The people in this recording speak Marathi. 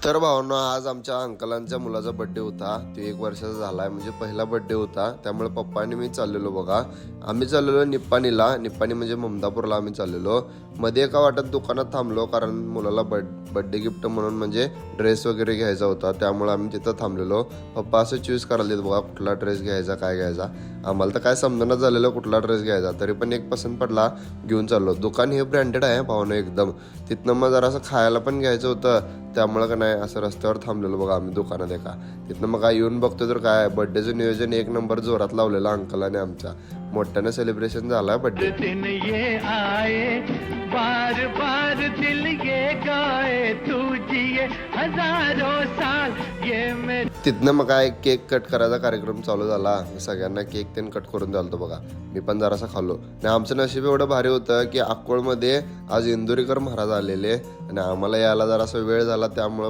तर भावना आज आमच्या अंकलांच्या मुलाचा बर्थडे होता. तो 1 वर्षाचा झालाय, म्हणजे पहिला बर्थडे होता. त्यामुळे पप्पा आणि मी चाललेलो बघा. आम्ही चाललेलो निप्पाणीला. निप्पाणी म्हणजे ममदापूरला आम्ही चाललेलो. मध्ये एका वाटत दुकानात थांबलो, कारण मुलाला बर्थडे गिफ्ट म्हणून म्हणजे ड्रेस वगैरे घ्यायचा होता. त्यामुळे आम्ही तिथं थांबलेलो. पप्पा असं चूज करायला देत बघा, कुठला ड्रेस घ्यायचा, काय घ्यायचा. आम्हाला तर काय समजणं झालेलं कुठला ड्रेस घ्यायचा. तरी पण एक पसंत पडला, घेऊन चाललो. दुकान हे ब्रँडेड आहे भावना एकदम. तिथनं मग जरासं खायला पण घ्यायचं होतं. त्यामुळं का नाही असं रस्त्यावर थांबलेलो बघा आम्ही दुकानात एका. तिथनं मग काय येऊन बघतो तर काय बर्थडेचं नियोजन 1 नंबर जोरात लावलेलं अंकलाने आमच्या. मोठ्यानं सेलिब्रेशन झाला बर्थडे. दिन ये आए बार बार दिल ये गाए तू जिए हजारों साल ये मेरे. तिथनं मग काय केक कट करायचा कार्यक्रम चालू झाला. सगळ्यांना केक त्यांनी कट करून द्यालतो बघा. मी पण जरासा खाल्लो. आणि आमचं नशीब एवढं भारी होतं की अक्कोळमध्ये आज इंदुरीकर महाराज आलेले आणि आम्हाला यायला जरासा वेळ झाला. त्यामुळं